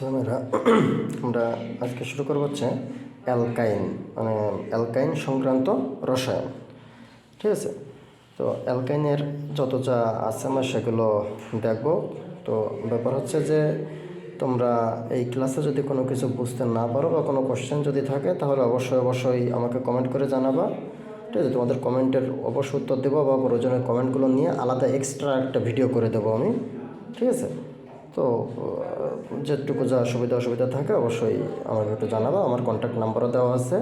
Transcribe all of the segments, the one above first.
আমরা আমরা আজকে শুরু করব হচ্ছে অ্যালকাইন মানে অ্যালকাইন সংক্রান্ত রসায়ন। ঠিক আছে, তো অ্যালকাইনের যত যা আছে আমরা সেগুলো দেখব। তো ব্যাপার হচ্ছে যে তোমরা এই ক্লাসে যদি কোনো কিছু বুঝতে না পারো বা কোনো কোশ্চেন যদি থাকে তাহলে অবশ্যই আমাকে কমেন্ট করে জানাবা। ঠিক আছে, তোমাদের কমেন্টের অবশ্যই উত্তর দেবো বা প্রয়োজনের কমেন্টগুলো নিয়ে আলাদা এক্সট্রা একটা ভিডিও করে দেবো আমি। ঠিক আছে, তো যেটুকু যা সুবিধা অসুবিধা থাকে অবশ্যই আমাকে একটু জানাবো। আমার কন্ট্যাক্ট নাম্বারও দেওয়া আছে,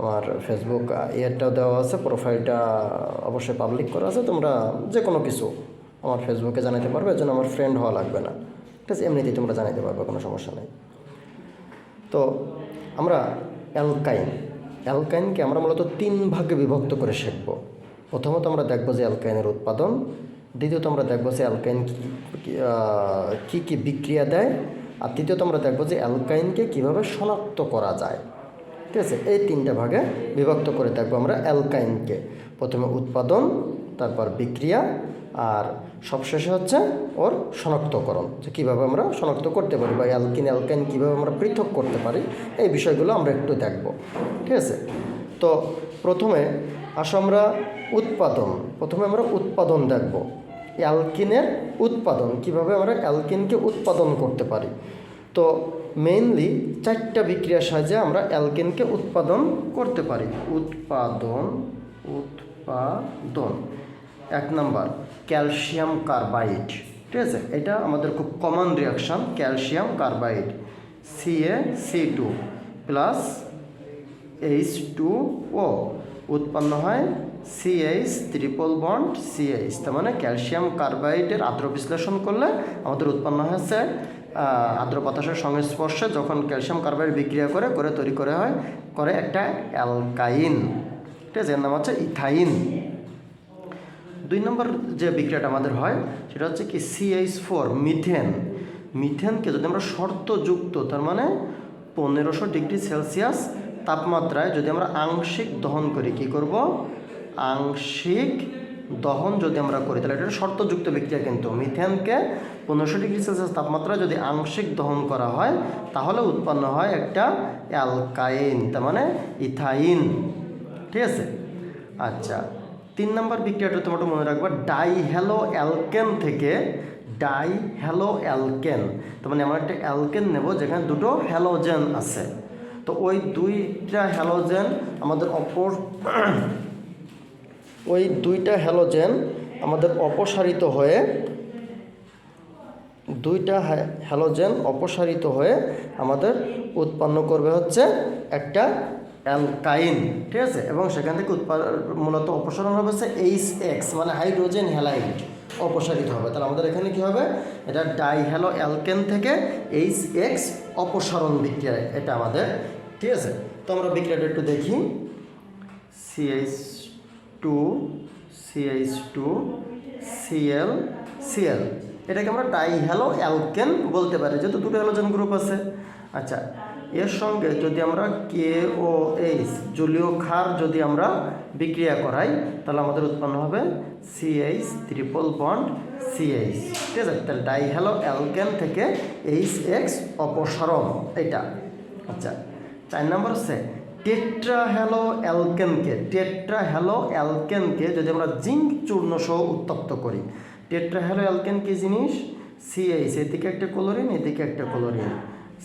আমার ফেসবুক ইয়েরটাও দেওয়া আছে, প্রোফাইলটা অবশ্যই পাবলিক করা আছে। তোমরা যে কোনো কিছু আমার ফেসবুকে জানাতে পারবে, এর জন্য আমার ফ্রেন্ড হওয়া লাগবে না। ঠিক আছে, এমনিতেই তোমরা জানাতে পারবে, কোনো সমস্যা নেই। তো আমরা অ্যালকাইনকে আমরা মূলত 3 ভাগে বিভক্ত করে শিখব। প্রথমত আমরা দেখব যে অ্যালকাইনের উৎপাদন, দ্বিতীয়ত আমরা দেখব যে অ্যালকাইন কী কী বিক্রিয়া দেয়, আর তৃতীয়ত আমরা দেখব যে অ্যালকাইনকে কীভাবে শনাক্ত করা যায়। ঠিক আছে, এই 3টে ভাগে বিভক্ত করে দেখব আমরা অ্যালকাইনকে। প্রথমে উৎপাদন, তারপর বিক্রিয়া, আর সবশেষে হচ্ছে ওর শনাক্তকরণ, যে কীভাবে আমরা শনাক্ত করতে পারি বা অ্যালকাইন কীভাবে আমরা পৃথক করতে পারি, এই বিষয়গুলো আমরা একটু দেখব। ঠিক আছে, তো প্রথমে আসো আমরা উৎপাদন দেখব। অ্যালকিনের উৎপাদন, কীভাবে আমরা অ্যালকিনকে উৎপাদন করতে পারি। তো মেইনলি 4টা বিক্রিয়ার সাহায্যে আমরা অ্যালকিনকে উৎপাদন করতে পারি। উৎপাদন 1 নাম্বার ক্যালসিয়াম কার্বাইড। ঠিক আছে, এটা আমাদের খুব common reaction. Calcium carbide CaC2 plus H2O উৎপন্ন হয় CH ট্রিপল বন্ড CH। তার মানে ক্যালসিয়াম কার্বাইডের আদ্র বিশ্লেষণ করলে আমাদের উৎপন্ন হয়েছে আদ্র বাতাসের সংস্পর্শে যখন ক্যালসিয়াম কার্বাইড বিক্রিয়া করে তৈরি করে একটা অ্যালকাইন। ঠিক আছে, এর নাম হচ্ছে ইথাইন। 2 নম্বর যে বিক্রিয়াটা আমাদের হয় সেটা হচ্ছে কি CH4 মিথেনকে যদি আমরা শর্তযুক্ত, তার মানে 1500 ডিগ্রি সেলসিয়াস তাপমাত্রায় যদি আমরা আংশিক দহন করি, কি করব, আংশিক দহন যদি আমরা করি তাহলে এটা শর্তযুক্ত বিক্রিয়া। কিন্তু মিথেনকে 1500 ডিগ্রি সেলসিয়াস তাপমাত্রায় যদি আংশিক দহন করা হয় তাহলে উৎপন্ন হয় একটা অ্যালকাইন, তার মানে ইথাইন। ঠিক আছে, আচ্ছা 3 নম্বর বিক্রিয়াটা তোমরা মনে রাখবা, ডাইহ্যালো অ্যালকেন থেকে ডাইহ্যালো অ্যালকেন। তার মানে আমরা একটা অ্যালকেন নেব যেখানে 2টো হ্যালোজেন আছে। তো ওই 2টা হ্যালোজেন অপসারিত হয়ে 2টা হ্যালোজেন অপসারিত হয়ে আমাদের উৎপন্ন করবে হচ্ছে একটা অ্যালকাইন। ঠিক আছে, এবং সেখান থেকে মূলত অপসারণ হবে হচ্ছে HX, মানে হাইড্রোজেন হ্যালাইড অপসারিত হবে। তাহলে আমাদের এখানে কী হবে, এটা ডাইহ্যালো অ্যালকেন থেকে HX অপসারণ বিক্রিয়া এটা আমাদের। ঠিক আছে, তো আমরা বিক্রিয়াটা একটু দেখি। CH2 Cl এটাকে আমরা ডাইহ্যালো অ্যালকেন বলতে পারি, যেহেতু 2টো হ্যালোজেন গ্রুপ আছে। আচ্ছা, এর সঙ্গে যদি আমরা KOH জলীয় ক্ষার যদি আমরা বিক্রিয়া করাই তাহলে আমাদের উৎপন্ন হবে CH ট্রিপল বন্ড CH। ঠিক আছে, তাহলে ডাইহ্যালো অ্যালকেন থেকে HX অপসারণ এটা। আচ্ছা, 4 নম্বর হচ্ছে টেট্রাহ্যালো অ্যালকেনকে যদি আমরা জিঙ্ক চূর্ণ সহ উত্তপ্ত করি। টেট্রাহ্যালো অ্যালকেন কি জিনিস, CH এদিকে একটা ক্লোরিন এদিকে একটা ক্লোরিন,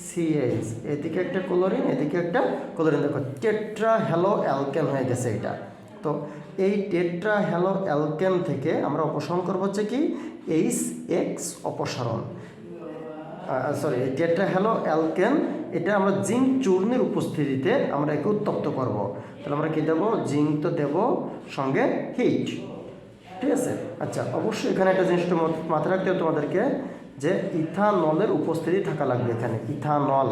CH এদিকে একটা ক্লোরিন এদিকে একটা ক্লোরিন, দেখো টেট্রাহ্যালো অ্যালকেন হয়ে গেছে এটা। তো এই টেট্রাহ্যালো অ্যালকেন থেকে আমরা অপসারণ করবো হচ্ছে কি HX অপসারণ। টেট্রাহ্যালো অ্যালকেন এটা আমরা জিঙ্ক চূর্ণের উপস্থিতিতে আমরা একে উত্তপ্ত করব। তাহলে আমরা কী দেবো, জিঙ্ক তো দেবো, সঙ্গে হিট। ঠিক আছে, আচ্ছা অবশ্যই এখানে একটা জিনিসটা মাথায় রাখতে হবে তোমাদেরকে, যে ইথানলের উপস্থিতি থাকা লাগবে। এখানে ইথানল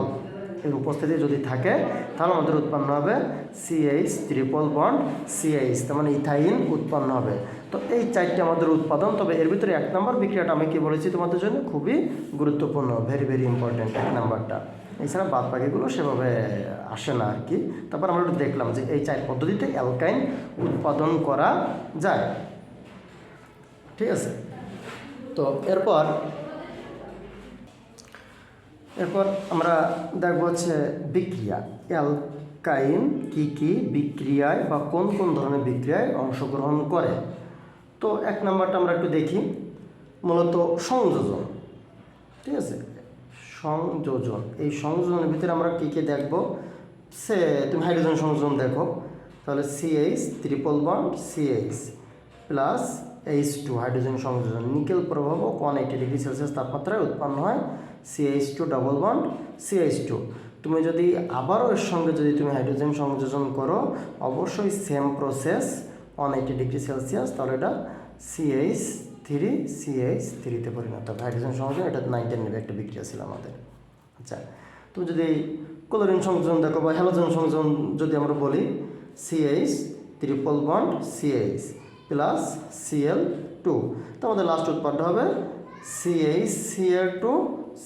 এর উপস্থিতি যদি থাকে তাহলে আমাদের উৎপন্ন হবে CH ট্রিপল বন্ড CH, তার মানে ইথাইন উৎপন্ন হবে। তো এই 4টে আমাদের উৎপাদন। তবে এর ভিতরে 1 নম্বর বিক্রিয়াটা আমি কি বলেছি তোমাদের জন্য খুবই গুরুত্বপূর্ণ, ভেরি ইম্পর্টেন্ট 1 নাম্বারটা। এছাড়া বাদ বাকিগুলো সেভাবে আসে না আর কি। তারপর আমরা একটু দেখলাম যে এই 4 পদ্ধতিতে অ্যালকাইন উৎপাদন করা যায়। ঠিক আছে, তো এরপর এরপর আমরা দেখব হচ্ছে বিক্রিয়া। অ্যালকাইন কি কি বিক্রিয়ায় বা কোন কোন ধরনের বিক্রিয়ায় অংশগ্রহণ করে। তো 1 নম্বরটা আমরা একটু দেখি, মূলত সংযোজন। ঠিক আছে, সংযোজন। এই সংযোজনের ভিতরে আমরা কী কী দেখব, তুমি হাইড্রোজেন সংযোজন দেখো, তাহলে CH triple bond CH plus H2 hydrogen সংযোজন, নিকেল প্রভাবক 180 ডিগ্রি সেলসিয়াস তাপমাত্রায় উৎপন্ন হয় CH2 ডবল বন্ড CH2। তুমি যদি আবারও এর সঙ্গে যদি তুমি হাইড্রোজেন সংযোজন করো, অবশ্যই সেম প্রসেস 180 ডিগ্রি সেলসিয়াস, তাহলে এটা CH3তে পরিণত হবে। হাইড্রোজেন সংযোজন এটা 9 নেবে একটা বিক্রিয়া ছিল আমাদের। আচ্ছা, তুমি যদি ক্লোরিন সংযোজন দেখো বা হ্যালোজেন সংযোজন যদি আমরা বলি, CH triple bond CH plus Cl2, তো আমাদের লাস্ট উৎপাদটা হবে CH Cl2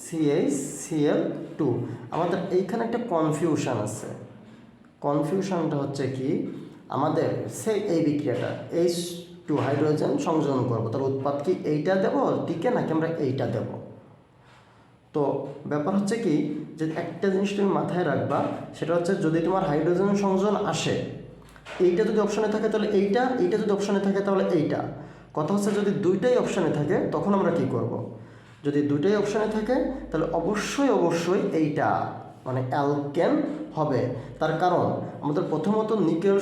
CH Cl2। আমাদের এইখানে একটা কনফিউশন আছে। কনফিউশনটা হচ্ছে কি, আমাদের এই বিক্রিয়াটা H2 হাইড্রোজেন সংযোজন করবো, তার উৎপাদ কি এইটা দেবো টিকে নাকি আমরা এইটা দেব। তো ব্যাপার হচ্ছে কি, যে একটা জিনিস তুমি মাথায় রাখবা, সেটা হচ্ছে যদি তোমার হাইড্রোজেন সংযোজন আসে, এইটা যদি অপশানে থাকে তাহলে এইটা যদি অপশানে থাকে তাহলে এইটা। কথা হচ্ছে যদি দুইটাই অপশানে থাকে তখন আমরা কি করব। যদি দুইটাই অপশানে থাকে তাহলে অবশ্যই এইটা মানে অ্যালকেন হবে। তার কারণ আমাদের প্রথমত নিকেল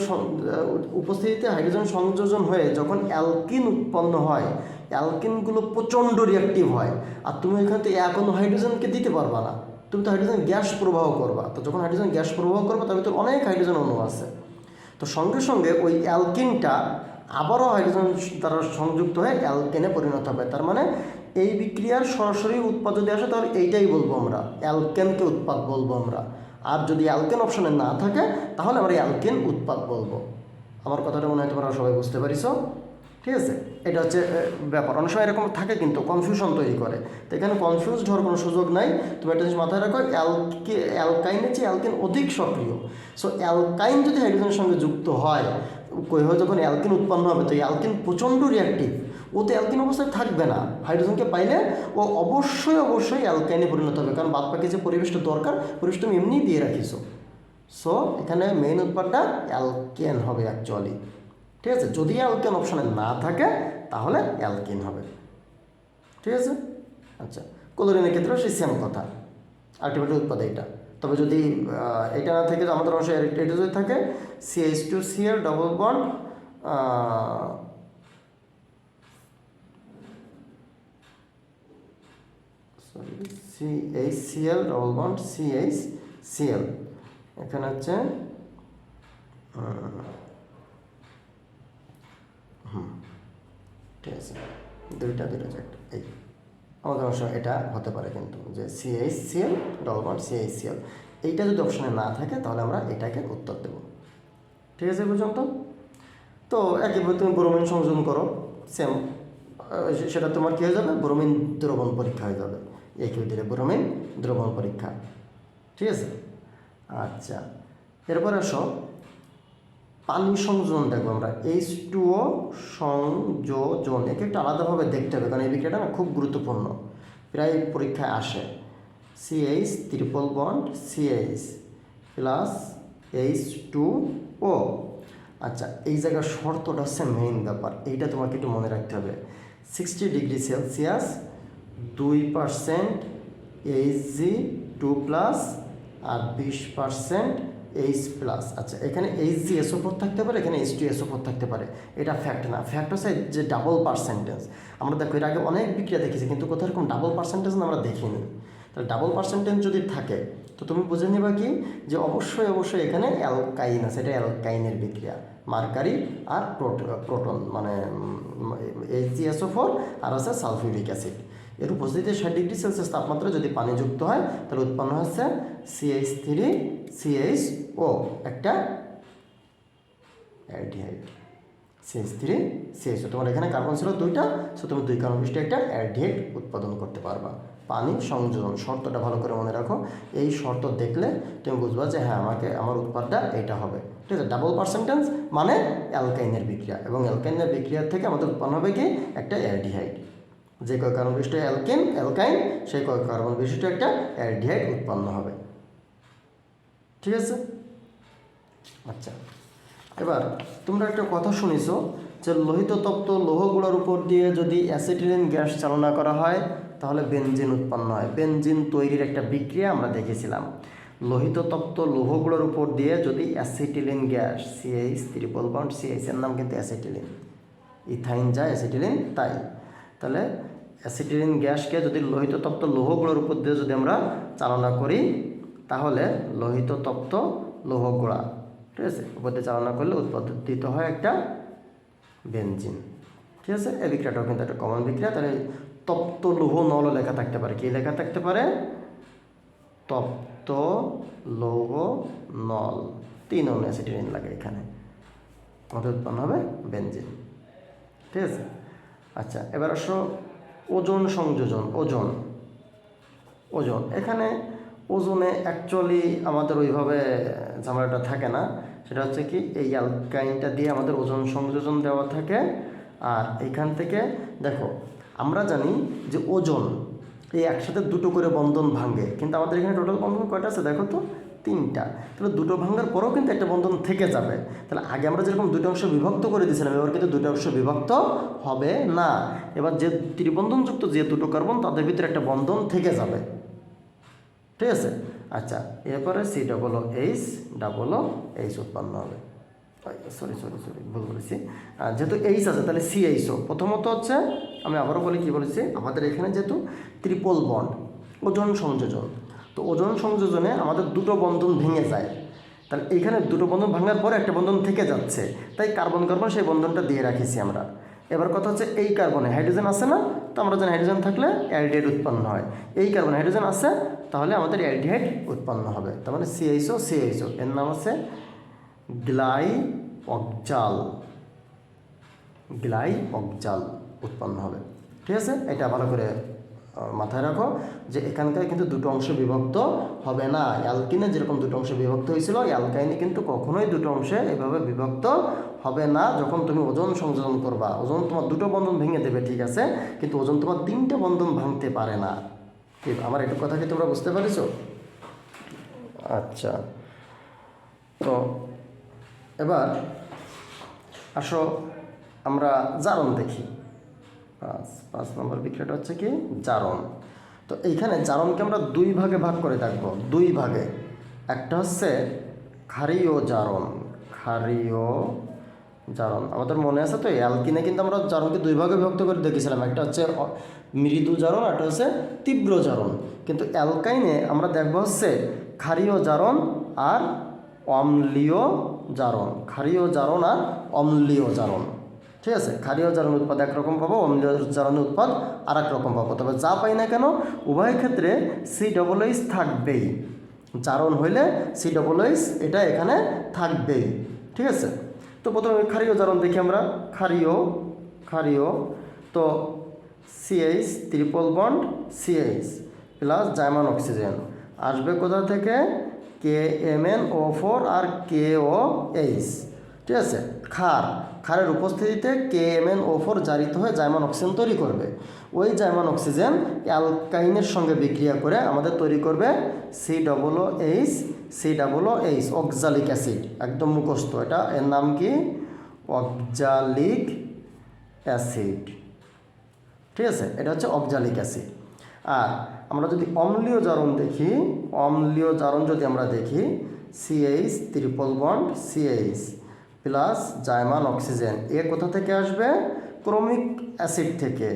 উপস্থিতিতে হাইড্রোজেন সংযোজন হয়ে যখন অ্যালকিন উৎপন্ন হয়, অ্যালকিনগুলো প্রচণ্ড রিঅ্যাক্টিভ হয়, আর তুমি এখানে তো এখনো হাইড্রোজেনকে দিতে পারবা না, তুমি তো হাইড্রোজেন গ্যাস প্রবাহ করবা। তো যখন হাইড্রোজেন গ্যাস প্রবাহ করবা তার ভিতরে অনেক হাইড্রোজেন অণু আছে, তো সঙ্গে সঙ্গে ওই অ্যালকিনটা আবারও হাইড্রোজেন দ্বারা সংযুক্ত হয়ে অ্যালকেনে পরিণত হবে। তার মানে এই বিক্রিয়ার সরাসরি উৎপাদ যদি আসে তাহলে এইটাই বলবো আমরা, অ্যালকেনকে উৎপাদ বলবো আমরা। আর যদি অ্যালকেন অপশনে না থাকে তাহলে আমরা অ্যালকেন উৎপাদ বলবো। আমার কথাটা মনে হয় তোমরা সবাই বুঝতে পারিস। ঠিক আছে, এটা হচ্ছে ব্যাপার। অনেক সময় এরকম থাকে কিন্তু কনফিউশন তৈরি করে, তো এখানে কনফিউজড হওয়ার কোনো সুযোগ নাই। তুমি একটা জিনিস মাথায় রাখো, অ্যালকাইনের চেয়ে অ্যালকেন অধিক সক্রিয়। সো অ্যালকাইন যদি হাইড্রোজেনের সঙ্গে যুক্ত হয়, যখন অ্যালকেন উৎপন্ন হবে, তো অ্যালকেন প্রচণ্ড রিঅ্যাক্টিভ, ও তো অ্যালকেন অবস্থায় থাকবে না, হাইড্রোজেনকে পাইলে ও অবশ্যই অ্যালকাইনে পরিণত হবে, কারণ বাদ বাকি যে পরিবেশটা দরকার পরিবেশ তুমি এমনিই দিয়ে রাখিছো। সো এখানে মেইন উৎপাদটা অ্যালকেন হবে অ্যাকচুয়ালি। ঠিক আছে, যদি অ্যালকেন অপশানে না থাকে তাহলে অ্যালকিন হবে। ঠিক আছে, আচ্ছা, ক্লোরিনের ক্ষেত্রেও সেই সেম কথা, আলটিমেটলি উৎপাদ এইটা। তবে যদি এটা না থাকে, আমাদের অংশে এটা যদি থাকে CH2Cl double bond CHCl double bond CHCl, এখানে হচ্ছে ঠিক আছে, দুইটা একটা এই আমাদের অংশ এটা হতে পারে কিন্তু, যে CHCl ডবল বন্ড CHCl, এইটা যদি অপশানে না থাকে তাহলে আমরা এটাকে উত্তর দেব। ঠিক আছে পর্যন্ত। তো একইভাবে তুমি ব্রোমিন সংযোজন করো, সেম, সেটা তোমার কী হয়ে যাবে, ব্রোমিন দ্রবণ পরীক্ষা হয়ে যাবে, একই দিলে ব্রোমিন দ্রবণ পরীক্ষা। ঠিক আছে, আচ্ছা, এরপর আসো পানি সংযোজন দেখবো আমরা, H2O সংযোজন। একে একটু আলাদাভাবে দেখতে হবে, কারণ এই বিক্রিয়াটা না খুব গুরুত্বপূর্ণ, প্রায় পরীক্ষায় আসে। CH triple bond CH plus H2O। আচ্ছা, এই জায়গার শর্তটা হচ্ছে মেইন ব্যাপার, এইটা তোমাকে একটু মনে রাখতে হবে। 60 ডিগ্রি সেলসিয়াস 2% Hg2+ আর 20% H+। আচ্ছা, এখানে HgSO4 থাকতে পারে, এখানে H2SO4 থাকতে পারে, এটা ফ্যাক্ট না। ফ্যাক্ট হচ্ছে যে ডাবল পার্সেন্টেজ। আমরা দেখো এর আগে অনেক বিক্রিয়া দেখেছি, কিন্তু কোথাও এরকম ডাবল পার্সেন্টেজ না আমরা দেখিনি। তাহলে ডাবল পার্সেন্টেজ যদি থাকে তো তুমি বুঝে নেবা কি, যে অবশ্যই এখানে অ্যালকাইন আছে, এটা অ্যালকাইনের বিক্রিয়া, মার্কারি আর প্রোটন মানে HgSO4 আর আছে সালফিউরিক অ্যাসিড। এর উপস্থিতিতে 60 ডিগ্রি সেলসিয়াস তাপমাত্রা যদি পানি যুক্ত হয় তাহলে উৎপন্ন হচ্ছে CH3CHO, একটা অ্যালডিহাইড। CH3CHO, তোমার এখানে কার্বন ছিল 2টা, সো তুমি 2 কার্বন বিশিষ্ট একটা অ্যালডিহাইড উৎপাদন করতে পারবা। পানি সংযোজন শর্তটা ভালো করে মনে রাখো, এই শর্ত দেখলে তুমি বুঝবা যে হ্যাঁ আমার উৎপাদটা এটা হবে। ঠিক আছে, ডাবল পার্সেন্টেজ মানে অ্যালকাইনের বিক্রিয়া, এবং অ্যালকাইনের বিক্রিয়া থেকে আমাদের উৎপন্ন হবে কি, একটা অ্যালডিহাইড। যে কয় কার্বন বিশিষ্ট অ্যালকাইন সেই কয় কার্বন বিশিষ্ট একটা অ্যালডিহাইড উৎপন্ন হবে। ঠিক আছে? আচ্ছা, এবার তোমরা একটা কথা শুনেছো যে লোহিত তপ্ত লৌহগুলোর উপর দিয়ে যদি অ্যাসিটিলিন গ্যাস চালনা করা হয় তাহলে বেনজিন উৎপন্ন হয়। বেনজিন তৈরির একটা বিক্রিয়া আমরা দেখেছিলাম। লোহিত তপ্ত লৌহগুলোর উপর দিয়ে যদি acetylene gas CH triple bond CH এর নাম কিন্তু অ্যাসিটিলিন, ইথাইন যা অ্যাসিটিলিন তাই। তাহলে অ্যাসিটিলিন গ্যাসকে যদি লোহিত তপ্ত লৌহগুলোর উপর দিয়ে যদি আমরা চালনা করি তাহলে লোহিত তপ্ত লৌহগুলা, ঠিক আছে, উপর দিয়ে চালনা করলে উৎপাদিত হয় একটা বেনজিন। ঠিক আছে? এই বিক্রিয়াটাও কিন্তু একটা কমন বিক্রিয়া। তাহলে তপ্ত লৌহ নল লেখা থাকতে পারে। কি লেখা থাকতে পারে? তপ্ত লৌহ নল, 3 অণু অ্যাসিটিলিন লাগে এখানে, আমাদের উৎপন্ন হবে বেনজিন। ঠিক আছে? আচ্ছা, এবার আসো ওজোন সংযোজন। ওজন এখানে ওজনে অ্যাকচুয়ালি আমাদের ওইভাবে ঝামেলাটা থাকে না। সেটা হচ্ছে কি, এই অ্যালকাইনটা দিয়ে আমাদের ওজোন সংযোজন দেওয়া থাকে। আর এইখান থেকে দেখো, আমরা জানি যে ওজোন এই একসাথে 2টো করে বন্ধন ভাঙে, কিন্তু আমাদের এখানে টোটাল বন্ধন কয়টা আছে দেখো তো? 3টা। তাহলে 2টো ভাঙার পরেও কিন্তু একটা বন্ধন থেকে যাবে। তাহলে আগে আমরা যেরকম 2টো অংশ বিভক্ত করে দিয়েছিলাম, এবার কিন্তু 2টো অংশ বিভক্ত হবে না। এবার যে ত্রিবন্ধনযুক্ত যে 2টো কার্বন তাদের ভিতরে একটা বন্ধন থেকে যাবে। ঠিক আছে? আচ্ছা, এরপরে COOH উৎপন্ন হবে। সরি ভুল বলেছি। যেহেতু এইচ আছে তাহলে CHO। প্রথমত হচ্ছে, আমি আবারও বলি, কি বলেছি, আমাদের এখানে যেহেতু ট্রিপল বন্ড ওজোন সংযোজন, তো ওজোন সংযোজনে আমাদের 2টো বন্ধন ভেঙে যায়। তাহলে এইখানে 2টো বন্ধন ভাঙার পরে একটা বন্ধন থেকে যাচ্ছে, তাই কার্বন সেই বন্ধনটা দিয়ে রাখিছি আমরা। এবার কথা হচ্ছে, এই কার্বনে হাইড্রোজেন আছে না, তো আমরা জানি হাইড্রোজেন থাকলে অ্যালডিহাইড উৎপন্ন হয়। এই কার্বনে হাইড্রোজেন আছে, তাহলে আমাদের অ্যালডিহাইড উৎপন্ন হবে। তার মানে CHO এর নাম আছে গ্লাই অক্সাল উৎপন্ন হবে। ঠিক আছে? এটা ভালো করে মাথায় রাখো যে এখানকার কিন্তু 2টো অংশ বিভক্ত হবে না। অ্যালকিনে যেরকম 2টো অংশ বিভক্ত হয়েছিল, অ্যালকাইনে কিন্তু কখনোই 2টো অংশে এভাবে বিভক্ত হবে না। যখন তুমি ওজোন সংযোজন করবা, ওজোন তোমার 2টো বন্ধন ভেঙে দেবে, ঠিক আছে, কিন্তু ওজোন তোমার 3টে বন্ধন ভাঙতে পারে না। ঠিক, আমার একটু কথা কি তোমরা বুঝতে পারছো? আচ্ছা, তো এবার আসো আমরা জারণ দেখি। 5 নম্বর বিক্রিয়াটা হচ্ছে কি, জারণ। তো এইখানে জারণকে আমরা 2 ভাগে ভাগ করে দেখব। 2 ভাগে, একটা হচ্ছে ক্ষারীয় জারণ। আমাদের মনে আছে তো, অ্যালকিনে কিন্তু আমরা জারণকে 2 ভাগে বিভক্ত করে দেখেছিলাম। একটা হচ্ছে মৃদু জারণ, একটা হচ্ছে তীব্র জারণ। কিন্তু অ্যালকাইনে আমরা দেখব হচ্ছে ক্ষারীয় জারণ আর অম্লীয় জারণ। ঠিক আছে? ক্ষারীয় জারণ উৎপাদ একরকম পাবো, অম্লীয় জারণ উৎপাদ আর এক রকম পাবো। তবে যা পাই না কেন, উভয় ক্ষেত্রে COOH থাকবেই। জারণ হইলে COOH এটা এখানে থাকবেই। ঠিক আছে? তো প্রথমে ক্ষারীয় জারণ দেখি আমরা। ক্ষারীয় তো CH triple bond CH plus জাইমান অক্সিজেন আসবে কোথা থেকে? KMnO4 আর KOH। ঠিক আছে? ক্ষারের উপস্থিতিতে KMnO4 জারিত হয়ে জাইমান অক্সিজেন তৈরি করবে। ওই জাইমান অক্সিজেন অ্যালকাইনের সঙ্গে বিক্রিয়া করে আমাদের তৈরি করবে COOH অক্সালিক অ্যাসিড। একদম মুখস্থ এটা, এর নাম কি? Oxalic acid. ঠিক আছে? এটা হচ্ছে অক্সালিক অ্যাসিড। আর আমরা যদি অম্লীয় জারণ দেখি, CH triple bond CH plus জাইমান অক্সিজেন, এ কোথা থেকে আসবে? ক্রোমিক অ্যাসিড থেকে,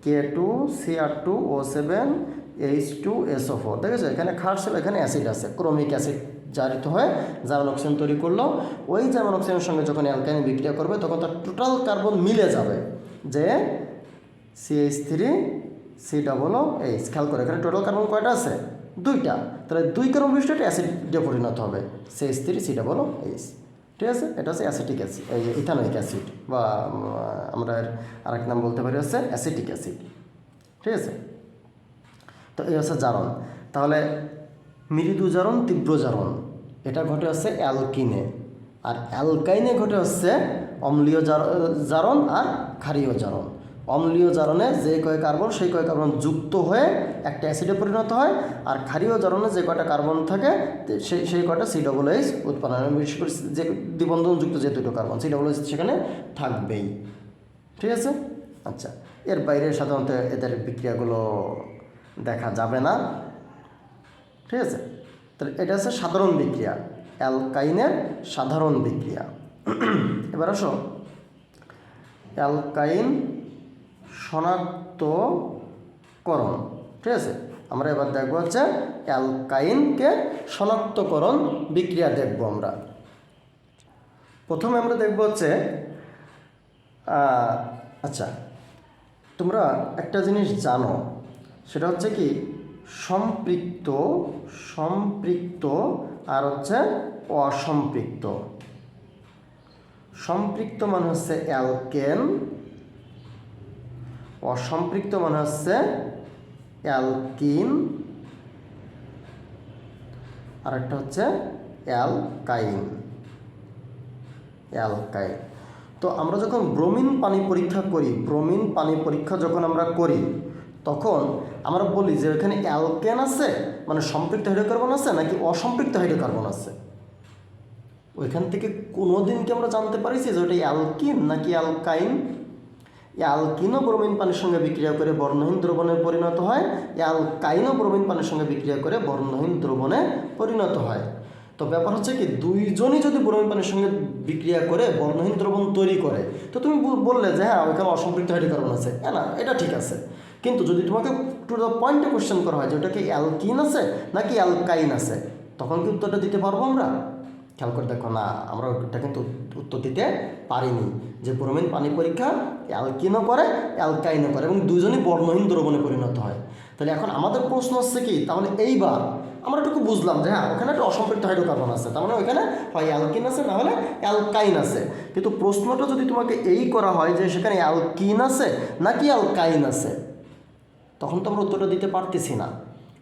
K2CR2O7H2SO4। দেখেছো, এখানে ক্ষার ছিল, এখানে অ্যাসিড আছে, ক্রোমিক অ্যাসিড জারিত হয়ে জাইমান অক্সিজেন তৈরি করলো। ওই জাইমান অক্সিজেনের সঙ্গে যখন অ্যালকাইন বিক্রিয়া করবে, তখন তার টোটাল কার্বন মিলে যাবে, যে CH3COOH। খেয়াল করে, এখানে টোটাল কার্বন কয়টা আছে? 2টা। তাহলে 2 কার্বন বিশিষ্ট একটা অ্যাসিডে পরিণত হবে, CH3COOH। ঠিক আছে? এটা হচ্ছে অ্যাসিটিক অ্যাসিড, ইথানোয়িক অ্যাসিড, বা আমরা আরেক নাম বলতে পারি হচ্ছে অ্যাসিটিক অ্যাসিড। ঠিক আছে? তো এই হচ্ছে জারণ। তাহলে মৃদু জারণ, তীব্র জারণ এটা ঘটে হচ্ছে অ্যালকিনে, আর অ্যালকাইনে ঘটে হচ্ছে অম্লীয় জারণ আর ক্ষারীয় জারণ। অম্লীয় জারণে যে কয় কার্বন সেই কয় কার্বন যুক্ত হয়ে একটা অ্যাসিডে পরিণত হয়, আর ক্ষারীয় জারণে যে কয়টা কার্বন থাকে সেই কয়টা COOH উৎপন্ন হয়। বিশেষ করে যে দ্বিবন্ধনযুক্ত যে দুটো কার্বন COOH সেখানে থাকবেই। ঠিক আছে? আচ্ছা, এর বাইরে সাধারণত এদের বিক্রিয়াগুলো দেখা যাবে না। ঠিক আছে? তাহলে এটা হচ্ছে সাধারণ বিক্রিয়া, অ্যালকাইনের সাধারণ বিক্রিয়া। এবার আসো অ্যালকাইন শনাক্তকরণ। ঠিক আছে, আমরা এবার দেখবো হচ্ছে অ্যালকাইনকে শনাক্তকরণ বিক্রিয়া দেখব আমরা। প্রথমে আমরা দেখব হচ্ছে আচ্ছা, তোমরা একটা জিনিস জানো, সেটা হচ্ছে কি সম্পৃক্ত আর হচ্ছে অসম্পৃক্ত। সম্পৃক্ত মানে হচ্ছে অ্যালকেন, অসম্পৃক্ত মানে হচ্ছে অ্যালকিন, আর একটা হচ্ছে অ্যালকাইন। তো আমরা যখন ব্রোমিন পানি পরীক্ষা করি, ব্রোমিন পানি পরীক্ষা যখন আমরা করি তখন আমরা বলি যে ওখানে অ্যালকেন আছে মানে সম্পৃক্ত হাইড্রোকার্বন আছে নাকি অসম্পৃক্ত হাইড্রোকার্বন আছে। ওইখান থেকে কোনো দিন কি আমরা জানতে পারিছি যে ওটা অ্যালকিন নাকি অ্যালকাইন? অ্যালকিনও ব্রোমিন পানির সঙ্গে বিক্রিয়া করে বর্ণহীন দ্রবণে পরিণত হয়, অ্যালকাইনও ব্রোমিন পানির সঙ্গে বিক্রিয়া করে বর্ণহীন দ্রবণে পরিণত হয়। তো ব্যাপার হচ্ছে কি দুইজনই যদি ব্রোমিন পানির সঙ্গে বিক্রিয়া করে বর্ণহীন দ্রবণ তৈরি করে, তো তুমি বললে যে হ্যাঁ ওইখানে অসম্পৃক্ত হাইড্রোকার্বন আছে, না এটা ঠিক আছে। কিন্তু যদি তোমাকে টু দ্য পয়েন্টে কোশ্চেন করা হয় যে ওটা কি অ্যালকিন আছে নাকি অ্যালকাইন আছে, তখন কি উত্তরটা দিতে পারবো আমরা? খেয়াল করে দেখো, না আমরা ওটা কিন্তু উত্তর দিতে পারিনি। যে ব্রোমিন পানি পরীক্ষা অ্যালকিনও করে অ্যালকাইনও করে এবং দুজনই বর্ণহীন দ্রবণে পরিণত হয়। তাহলে এখন আমাদের প্রশ্ন হচ্ছে কি, তাহলে এইবার আমরা একটু বুঝলাম যে হ্যাঁ ওখানে একটা অসম্পৃক্ত হাইড্রোকার্বন আছে, তার মানে ওইখানে হয় অ্যালকিন আছে না হলে অ্যালকাইন আছে। কিন্তু প্রশ্নটা যদি তোমাকে এই করা হয় যে সেখানে অ্যালকিন আছে নাকি অ্যালকাইন আছে, তখন তো আমরা উত্তরটা দিতে পারতেছি না।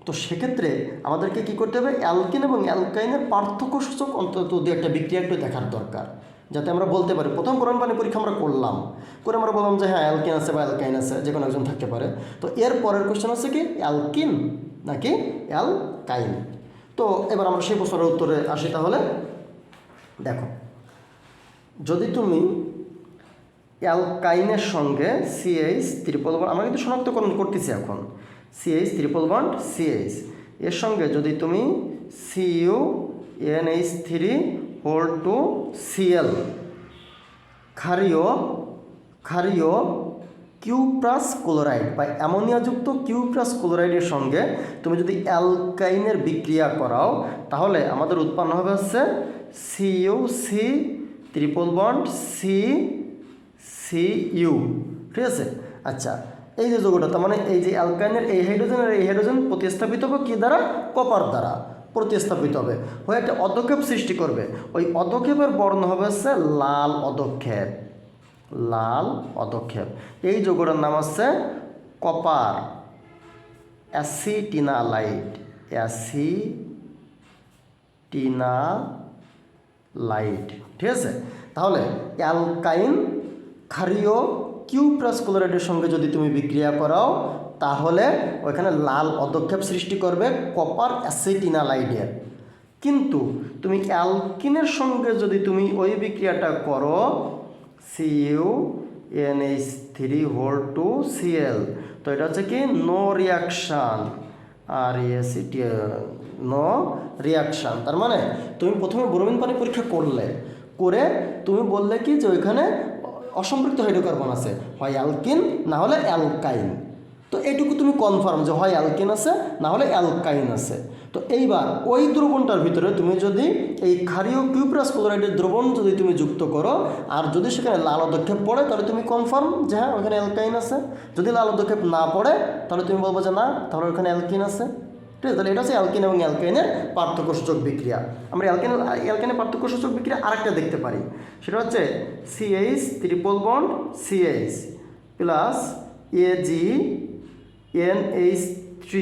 তো সেক্ষেত্রে আমাদেরকে কী করতে হবে, অ্যালকিন এবং অ্যালকাইনের পার্থক্যসূচক অন্তত দু একটা বিক্রিয়া একটু দেখার দরকার, যাতে আমরা বলতে পারি প্রথম ব্রোমিন পানি পরীক্ষা আমরা করলাম, করে আমরা বললাম যে হ্যাঁ অ্যালকিন আছে বা অ্যালকাইন আছে, যে কোনো একজন থাকতে পারে। তো এর পরের কোশ্চেন হচ্ছে কি অ্যালকিন নাকি অ্যালকাইন। তো এবার আমরা সেই প্রশ্নের উত্তরে আসি। তাহলে দেখো, যদি তুমি অ্যালকাইনের সঙ্গে CH ট্রিপল বন্ড, আমরা কিন্তু শনাক্তকরণ করতেছি এখন, CH ট্রিপল বন্ড CH এর সঙ্গে যদি তুমি CuNH3 ক্ষারীয় কিউপ্রাস ক্লোরাইড বা অ্যামোনিয়াযুক্ত কিউপ্রাস ক্লোরাইডের সঙ্গে তুমি যদি অ্যালকাইনের বিক্রিয়া করাও, তাহলে আমাদের উৎপন্ন হবে হচ্ছে CuC ট্রিপল বন্ড CCU। ঠিক আছে? আচ্ছা, এই যে যৌগটা, তার মানে এই যে অ্যালকাইনের এই হাইড্রোজেন প্রতিস্থাপিত হবে কি দ্বারা? কপার দ্বারা প্রতিস্থাপিত হবে, হয়ে একটা অধক্ষেপ সৃষ্টি করবে। ওই অধক্ষেপের বর্ণ হবে হচ্ছে লাল অধক্ষেপ। এই যৌগটার নাম হচ্ছে কপার অ্যাসিটিনালাইট। ঠিক আছে? তাহলে অ্যালকাইন ক্ষারীয় কিউপ্রাস ক্লোরাইডের সঙ্গে যদি তুমি বিক্রিয়া করাও, তাহলে ওইখানে লাল অধক্ষেপ সৃষ্টি করবে কপার অ্যাসিটিনালাইডের। কিন্তু তুমি অ্যালকিনের সঙ্গে যদি তুমি ওই বিক্রিয়াটা করো CuNH3 তো এটা হচ্ছে কি নো রিয়াকশান, নো রিয়াকশান। তার মানে তুমি প্রথমে ব্রোমিন পানি পরীক্ষা করে তুমি বললে কি যে ওইখানে অসম্পৃক্ত হাইড্রোকার্বন আছে, হয় অ্যালকিন না হলে অ্যালকাইন। তো এইটুকু তুমি কনফার্ম যে হয় অ্যালকিন আছে না হলে অ্যালকাইন আছে। তো এইবার ওই দ্রবণটার ভিতরে তুমি যদি এই ক্ষারীয় কিউপ্রাস ক্লোরাইডের দ্রবণ যদি তুমি যুক্ত করো, আর যদি সেখানে লাল অধক্ষেপ পড়ে, তাহলে তুমি কনফার্ম যে হ্যাঁ ওখানে অ্যালকাইন আছে। যদি লাল অধক্ষেপ না পড়ে, তাহলে তুমি বলবো যে না, তাহলে ওখানে অ্যালকিন আছে। ঠিক আছে? তাহলে এটা হচ্ছে অ্যালকিন এবং অ্যালকাইনের পার্থক্যসূচক বিক্রিয়া। আমরা অ্যালকাইনের পার্থক্যসূচক বিক্রিয়া আরেকটা দেখতে পারি, সেটা হচ্ছে CH triple bond CH plus AgNH3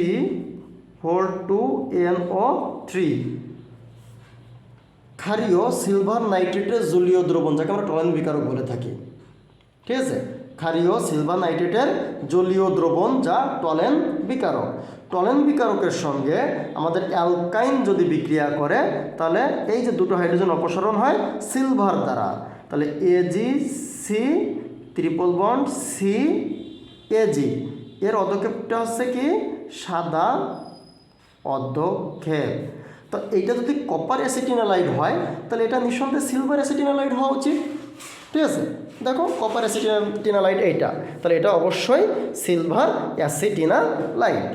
ক্ষারীয় সিলভার নাইট্রেটের জলীয় দ্রবণ, যাকে আমরা টলাইন বিকারক বলে থাকি। ঠিক আছে? ক্ষারীয় সিলভার নাইট্রেটের জলীয় দ্রবণ যা টলেন বিকারক। টলেন বিকারকের সঙ্গে আমাদের অ্যালকাইন যদি বিক্রিয়া করে তাহলে এই যে দুটো হাইড্রোজেন অপসারণ হয় সিলভার দ্বারা, তাহলে AgC ট্রিপল বন্ড CAg, এর অধক্ষেপটা হচ্ছে কি সাদা অধক্ষেপ। তো এইটা যদি কপার অ্যাসিটিনালাইড হয় তাহলে এটা নিঃসন্দেহে সিলভার অ্যাসিটিনালাইড হওয়া উচিত। ঠিক আছে, দেখো কপার অ্যাসিটিনালাইড এইটা, তাহলে এটা অবশ্যই সিলভার অ্যাসিটিনালাইড।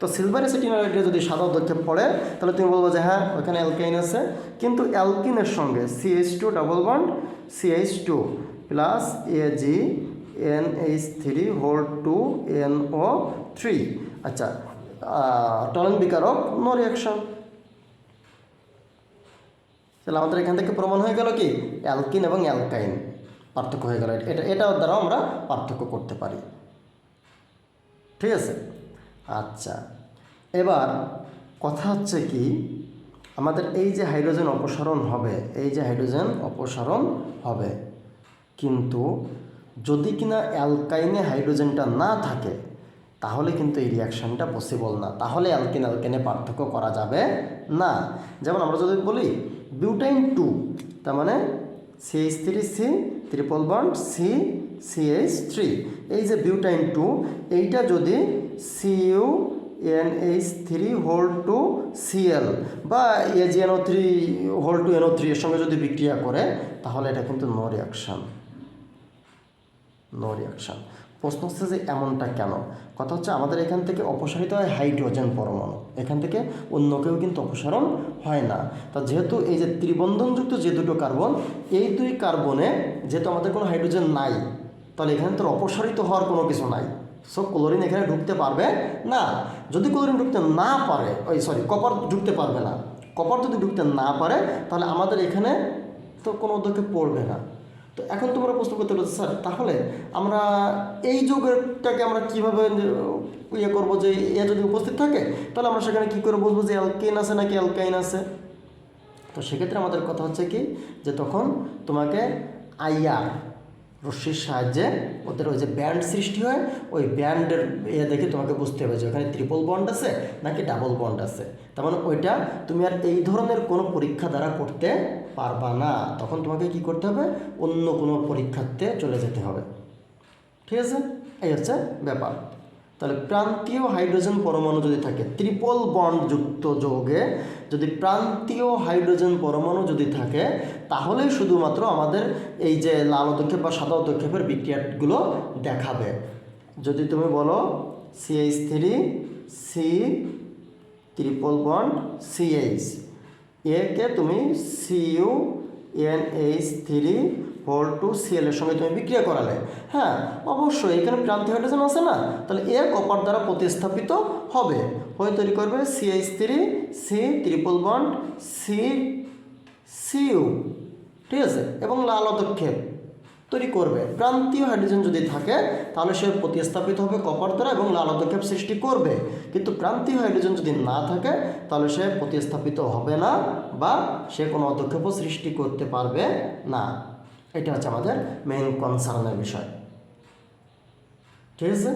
তো সিলভার অ্যাসিটিনালাইডে যদি সাদা অধক্ষেপ পড়ে তাহলে তুমি বলবো যে হ্যাঁ ওখানে অ্যালকাইন আছে, কিন্তু অ্যালকিনের সঙ্গে CH2 double bond CH2 plus AgNH3 whole 2 NO3। আচ্ছা, টলেন বিকারক নো রিয়াকশন। তাহলে আমাদের এখান থেকে প্রমাণ হয়ে গেল কি অ্যালকিন এবং অ্যালকাইন পার্থক্য হয়ে গেল। এটার দ্বারাও আমরা পার্থক্য করতে পারি। ঠিক আছে, আচ্ছা এবার কথা হচ্ছে কি আমাদের এই যে হাইড্রোজেন অপসারণ হবে, এই যে হাইড্রোজেন অপসারণ হবে, কিন্তু যদি কিনা অ্যালকাইনে হাইড্রোজেনটা না থাকে তাহলে কিন্তু এই রিয়াকশানটা পসিবল না, তাহলে অ্যালকিন অ্যালকেনে পার্থক্য করা যাবে না। যেমন আমরা যদি বলি বিউটাইন 2, তার মানে CH3C ট্রিপল বন্ড CH3, এই যে বিউটাইন 2 এইটা যদি CuNH3 হোল 2 Cl বা AgNO3 হোল 2 NO3 এর সঙ্গে যদি বিক্রিয়া করে তাহলে এটা কিন্তু নো রিয়াকশান। No reaction. প্রশ্ন হচ্ছে যে এমনটা কেন? কথা হচ্ছে আমাদের এখান থেকে অপসারিত হয় হাইড্রোজেন পরমাণু, এখান থেকে অন্য কেউ কিন্তু অপসারণ হয় না। তা যেহেতু এই যে ত্রিবন্ধনযুক্ত যে দুটো কার্বন, এই দুই কার্বনে যেহেতু আমাদের কোনো হাইড্রোজেন নাই, তাহলে এখানে তো অপসারিত হওয়ার কোনো কিছু নাই। সো ক্লোরিন এখানে ঢুকতে পারবে না। যদি ক্লোরিন ঢুকতে না পারে, কপার ঢুকতে পারবে না। কপার যদি ঢুকতে না পারে তাহলে আমাদের এখানে তো কোনো অধক্ষেপ পড়বে না। তো এখন তোমরা প্রশ্ন করতে পারছো স্যার তাহলে আমরা এই যৌগটাকে আমরা কীভাবে করবো যে এ যদি উপস্থিত থাকে তাহলে আমরা সেখানে কী করে বুঝবো যে অ্যালকেন আছে নাকি অ্যালকাইন আছে? তো সেক্ষেত্রে আমাদের কথা হচ্ছে কি যে তখন তোমাকে আইআর রশ্মির সাহায্যে ওদের ওই যে ব্যান্ড সৃষ্টি হয়, ওই ব্যান্ডের দেখে তোমাকে বুঝতে হবে যে ওখানে ট্রিপল বন্ড আছে নাকি ডাবল বন্ড আছে। তার মানে ওইটা তুমি আর এই ধরনের কোনো পরীক্ষা দ্বারা করতে পারবা না, তখন তোমাকে কি করতে হবে অন্য কোনো পরীক্ষাতে চলে যেতে হবে। ঠিক আছে, এই হচ্ছে ব্যাপার। তাহলে প্রান্তীয় হাইড্রোজেন পরমাণু যদি থাকে ট্রিপল বন্ড যুক্ত যৌগে, যদি প্রান্তীয় হাইড্রোজেন পরমাণু যদি থাকে তাহলে শুধুমাত্র আমাদের এই যে লাল অধক্ষেপ বা সাদা অধক্ষেপের বিক্রিয়াগুলো দেখাবে। যদি তুমি বলো CH3C ট্রিপল বন্ড CH, একে তুমি CuNH3 হোল 2 Cl এর সঙ্গে তুমি বিক্রিয়া করালে, হ্যাঁ অবশ্যই এখানে প্রান্তীয় হাইড্রোজেন আছে না, তাহলে এ কপার দ্বারা প্রতিস্থাপিত হবে, হয়ে তৈরি করবে CH3C ট্রিপল বন্ড Cu, ঠিক আছে, এবং লাল অধক্ষেপ তৈরি করবে। প্রান্তীয় হাইড্রোজেন যদি থাকে তাহলে সে প্রতিস্থাপিত হবে কপার দ্বারা এবং লাল অধক্ষেপ সৃষ্টি করবে, কিন্তু প্রান্তীয় হাইড্রোজেন যদি না থাকে তাহলে সে প্রতিস্থাপিত হবে না বা সে কোনো অধক্ষেপও সৃষ্টি করতে পারবে না। এটা হচ্ছে আমাদের মেইন কনসার্নের বিষয়। ঠিক আছে,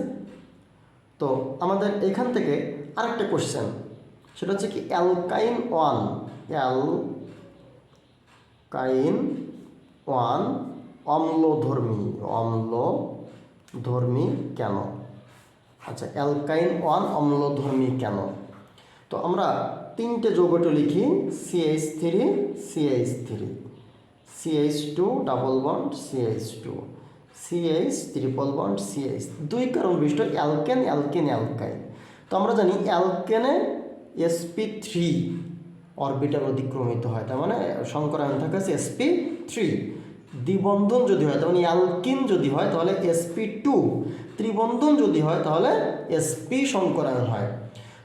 তো আমাদের এখান থেকে আরেকটা কোশ্চেন, সেটা হচ্ছে কি অ্যালকাইন 1 অম্লধর্মী কেন? আচ্ছা, অ্যালকাইন 1 অম্লধর্মী কেন? তো আমরা তিনটে যৌগটা লিখি CH3 CH2 double bond CH2 CH triple bond CH, দুই কারণ বিশিষ্ট অ্যালকাইন। তো আমরা জানি অ্যালকেনে sp3 অরবিটাল অতিক্রমিত হয়, তার মানে সংকরায়ন থাকে sp3। দ্বিবন্ধন যদি হয় তার মানে অ্যালকিন যদি হয় তাহলে sp2, ত্রিবন্ধন যদি হয় তাহলে sp সংকরায়ন হয়।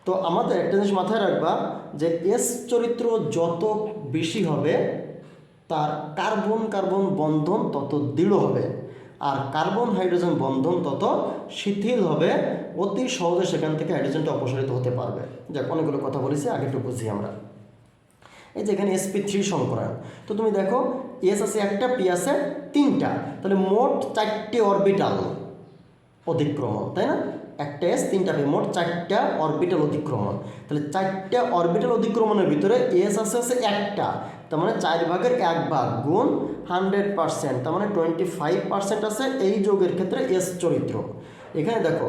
তো আমাদের একটা জিনিস মাথায় রাখবা যে এস চরিত্র যত বেশি হবে তার কার্বন কার্বন বন্ধন তত দৃঢ় হবে, আর কার্বন হাইড্রোজেন বন্ধন তত শিথিল হবে, অতি সহজে সেখান থেকে হাইড্রোজেনটা অপসারিত হতে পারবে। যাক, অনেকগুলো কথা বলেছি, আগে একটু বুঝি আমরা। এই যে এখানে sp3 সংকরায়ন, তো তুমি দেখো এস আছে একটা, পি আছে তিনটা, তাহলে মোট 4টে অরবিটাল, অধিক্রমণ, তাই না? একটা এস 3টা পি, মোট 4টা অরবিটাল অধিক্রমণ। তাহলে 4টা অরবিটাল অধিক্রমণের ভিতরে এস আছে একটা, তার মানে 4/1 গুণ 100%, তার মানে 25% আছে এই যোগের ক্ষেত্রে এস চরিত্র। এখানে দেখো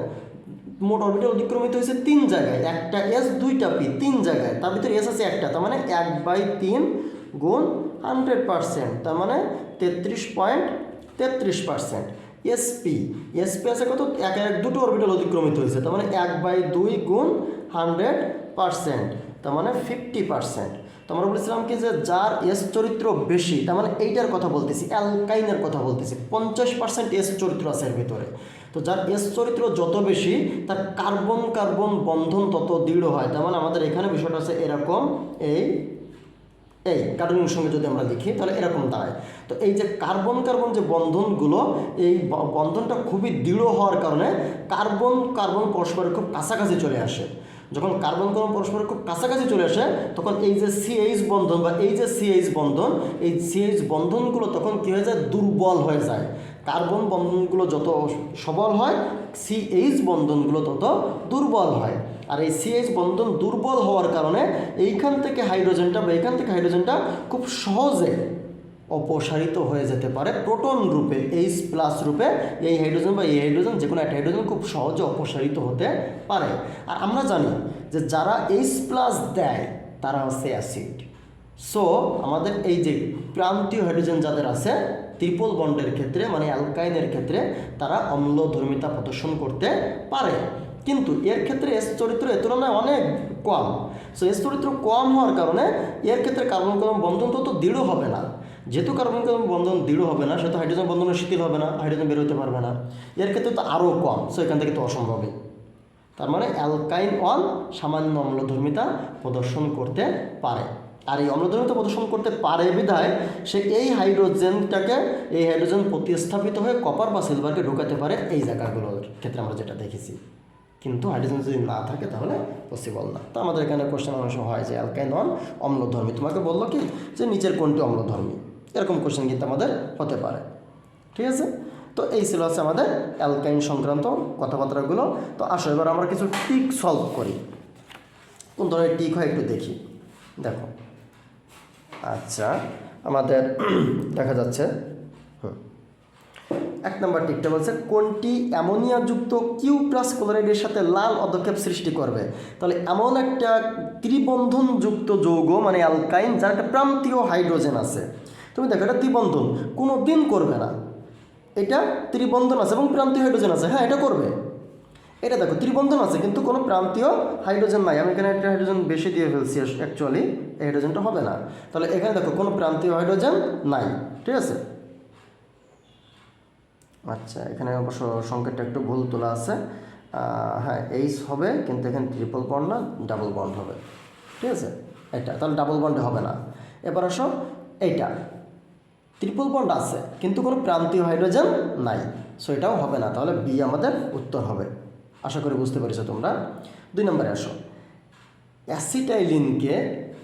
মোট অরবিটাল অতিক্রমিত হয়েছে 3 জায়গায়, একটা এস 2টা পি 3 জায়গায়, তার ভিতরে এস আছে একটা, তার মানে 1/3 গুণ 100%, তার মানে 33.33%। এসপি আছে কত? 2টো অরবিটাল অতিক্রমিত হয়েছে, তার মানে 1/2 গুণ 100%, তার মানে 50%। তো আমরা বলেছিলাম কি যে যার এস চরিত্র বেশি, তার মানে এইটার কথা বলতেছি, অ্যালকাইনের কথা বলতেছি, 50% এস চরিত্র আছে এর ভিতরে। তো যার এস চরিত্র যত বেশি তার কার্বন কার্বন বন্ধন তত দৃঢ় হয়। তার মানে আমাদের এখানে বিষয়টা আছে এরকম, এই কার্বনের সঙ্গে যদি আমরা লিখি তাহলে এরকম দাঁড়ায়। তো এই যে কার্বন কার্বন যে বন্ধনগুলো, এই বন্ধনটা খুবই দৃঢ় হওয়ার কারণে কার্বন কার্বন পরস্পরের খুব কাছাকাছি চলে আসে। যখন কার্বন কার্বন পরস্পরের খুব কাছাকাছি চলে আসে তখন এই যে সিএইচ বন্ধন বা এই যে সিএইচ বন্ধন, এই সিএইচ বন্ধনগুলো তখন কী হয়ে যায়? দুর্বল হয়ে যায়। কার্বন বন্ধনগুলো যত সবল হয়, সিএইচ বন্ধনগুলো তত দুর্বল হয়। আর এই সিএইচ বন্ধন দুর্বল হওয়ার কারণে এইখান থেকে হাইড্রোজেনটা খুব সহজে অপসারিত হয়ে যেতে পারে প্রোটন রূপে, H+ রূপে। এই হাইড্রোজেন বা এই হাইড্রোজেন, যে কোনো একটা হাইড্রোজেন খুব সহজে অপসারিত হতে পারে। আর আমরা জানি যে যারা H+ দেয় তারা হচ্ছে অ্যাসিড। সো আমাদের এই যে প্রান্তীয় হাইড্রোজেন যাদের আছে ট্রিপল বন্ডের ক্ষেত্রে, মানে অ্যালকাইনের ক্ষেত্রে, তারা অম্লধর্মিতা প্রদর্শন করতে পারে। কিন্তু এর ক্ষেত্রে এস চরিত্র এর তুলনায় অনেক কম। সো এস চরিত্র কম হওয়ার কারণে এর ক্ষেত্রে কার্বন কার্বন বন্ধন তো দৃঢ় হবে না। যেহেতু কার্বন কার্বন বন্ধন দৃঢ় হবে না, সেহেতু হাইড্রোজেন বন্ধনের শিথিল হবে না, হাইড্রোজেন বের হতে পারবে না। এর ক্ষেত্রে তো আরও কম। সো এখান থেকে তো অসম্ভবই। তার মানে অ্যালকাইন ওয়ান সামান্য অম্লধর্মিতা প্রদর্শন করতে পারে। আর এই অম্লধর্মিতা প্রদর্শন করতে পারে বিধায় সে এই হাইড্রোজেন প্রতিস্থাপিত হয়ে কপার বা সিলভারকে ঢোকাতে পারে এই জায়গাগুলোর ক্ষেত্রে আমরা যেটা দেখেছি। কিন্তু হাইড্রোজেন যদি না থাকে তাহলে পসিবল না। তো আমাদের এখানে কোশ্চেন অনেক সময় হয় যে অ্যালকাইন ওয়ান অম্লধর্মী, তোমাকে বললো কি যে নিচের কোনটি অম্লধর্মী, এরকম কোশ্চেন কিন্তু আমাদের হতে পারে। ঠিক আছে? তো এই ছিল হচ্ছে আমাদের অ্যালকাইন সংক্রান্ত কথাবার্তাগুলো। তো আসো এবার আমরা কিছু টিক সলভ করি। কোন ধরনের টিক হয় একটু দেখি। দেখো, আচ্ছা আমাদের দেখা যাচ্ছে 1 নম্বর টিকটা বলছে কোনটি অ্যামোনিয়াযুক্ত Q+ ক্লোরাইডের সাথে লাল অধক্ষেপ সৃষ্টি করবে। তাহলে এমন একটা ত্রিবন্ধনযুক্ত যৌগ, মানে অ্যালকাইন, যার একটা প্রান্তীয় হাইড্রোজেন আছে। তুমি দেখো এটা ত্রিবন্ধন কোনো দিন করবে না, এটা ত্রিবন্ধন আছে এবং প্রান্তীয় হাইড্রোজেন আছে। হ্যাঁ, এটা করবে। এটা দেখো ত্রিবন্ধন আছে কিন্তু কোনো প্রান্তীয় হাইড্রোজেন নাই। আমি এখানে একটা হাইড্রোজেন বেশি দিয়ে ফেলছি, অ্যাকচুয়ালি এই হাইড্রোজেনটা হবে না। তাহলে এখানে দেখো কোনো প্রান্তীয় হাইড্রোজেন নাই। ঠিক আছে? আচ্ছা, এখানে অবশ্য সংকেতটা একটু ভুল তোলা আছে। হ্যাঁ, এইচ হবে কিন্তু এখানে ট্রিপল বন্ড না, ডাবল বন্ড হবে। ঠিক আছে? এটা তাহলে ডাবল বন্ডে হবে না। এবার আসো, এইটা ট্রিপল বন্ড আছে কিন্তু কোনো প্রান্তীয় হাইড্রোজেন নাই, সো এটাও হবে না। তাহলে বি আমাদের উত্তর হবে। আশা করি বুঝতে পেরেছো তোমরা। 2 নম্বরে আসো, অ্যাসিটাইলিনকে